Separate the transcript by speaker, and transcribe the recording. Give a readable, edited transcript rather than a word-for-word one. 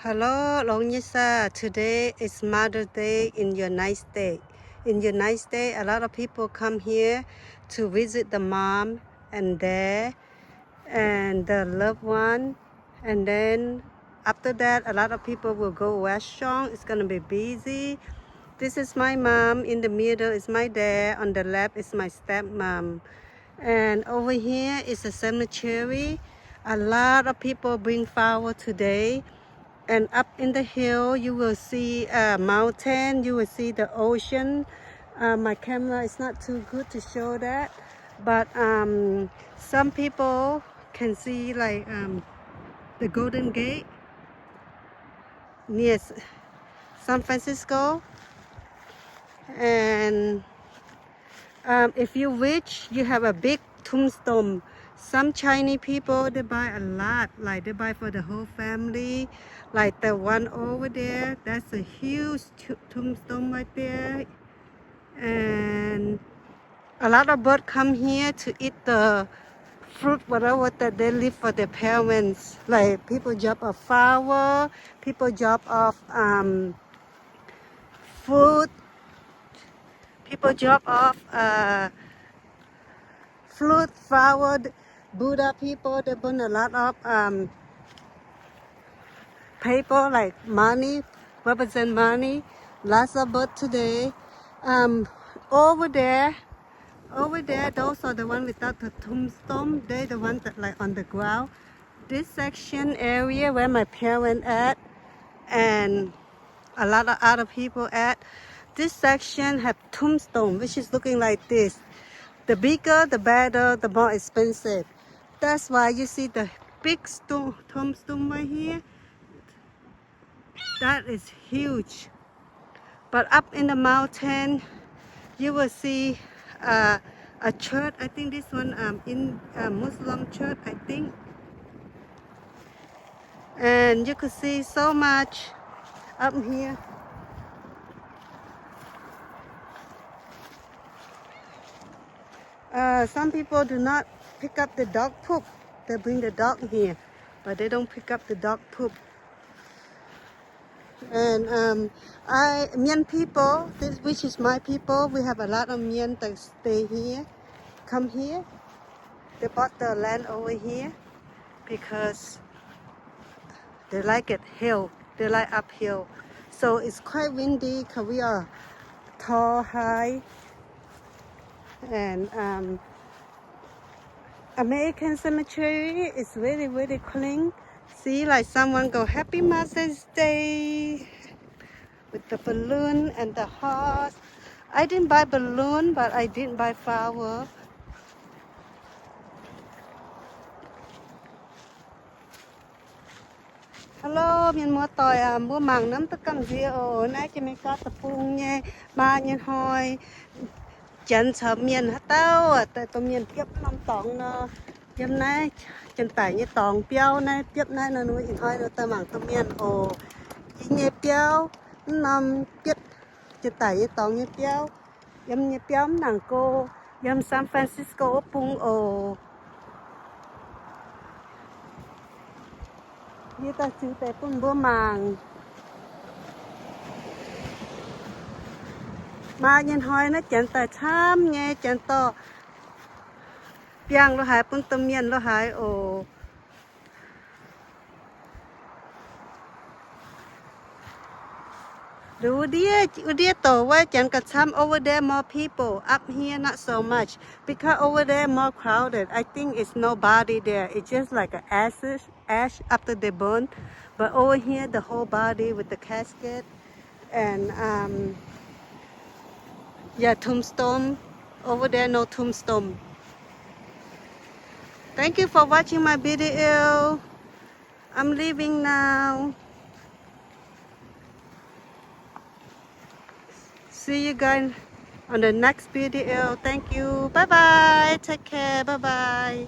Speaker 1: Hello, Longyesa. Today is Mother's Day in United States. In United States, a lot of people come here to visit the mom and dad and the loved one. And then after that, a lot of people will go restaurant. It's gonna be busy. This is my mom. In the middle is my dad. On the left is my stepmom. And over here is a cemetery. A lot of people bring flower today. And up in the hill, you will see a mountain. You will see the ocean. My camera is not too good to show that. But some people can see like the Golden Gate near San Francisco. And if you rich, you have a big tombstone. Some Chinese people, they buy a lot, like they buy for the whole family. Like the one over there, that's a huge tombstone right there. And a lot of birds come here to eat the fruit, whatever that they leave for their parents. Like people drop off flower, people drop off food, people drop off fruit, flower. Buddha people, they burn a lot of paper, like money, represent money. Lots of birds today. Over there, those are the ones without the tombstone. They're the ones that like on the ground. This section area where my parents at, and a lot of other people at. This section have tombstone, which is looking like this. The bigger, the better, the more expensive. That's why you see the big tombstone right here. That is huge. But up in the mountain, you will see a church. I think this one in a Muslim church, I think. And you could see so much up here. Some people do not pick up the dog poop. They bring the dog here, but they don't pick up the dog poop. And Mien people, which is my people, we have a lot of Mien that stay here, come here. They bought the land over here because they like it hill, they like uphill. So it's quite windy because we are tall, high. And American cemetery is really, really clean. See, like someone go Happy Mother's Day with the balloon and the horse. I didn't buy balloon, but I didn't buy flower. Hello, miền mua tỏi mua mảng nấm tất cả gì ở nãy chỉ mình có tập trung nhé, ba nhân hồi chân sờ miền hết tao, tại tụi miền tiếp năm tòng nó, hôm nay chân tải như tòng béo này tiếp này nó nuôi thôi nó ta mảng tụi miền ồ, chỉ nhẹ béo năm tiếp chân tải như tòng như béo, hôm như béo nàng cô, hôm San Francisco pung ồ. Như ta chữ tế cũng bữa màng mà nhân hỏi nó chẳng tài tham nghe chẳng to biang lo hai pun tâm miên lo hai ồดูดิโตว่าchẳng cả tham over there more people up here not so much because over there more crowded. I think it's nobody there. It's just like an ash after they burn. But over here the whole body with the casket and yeah, tombstone. Over there no tombstone. Thank you for watching my video. I'm leaving now. See you guys on the next video. Thank you. Bye bye. Take care. Bye bye.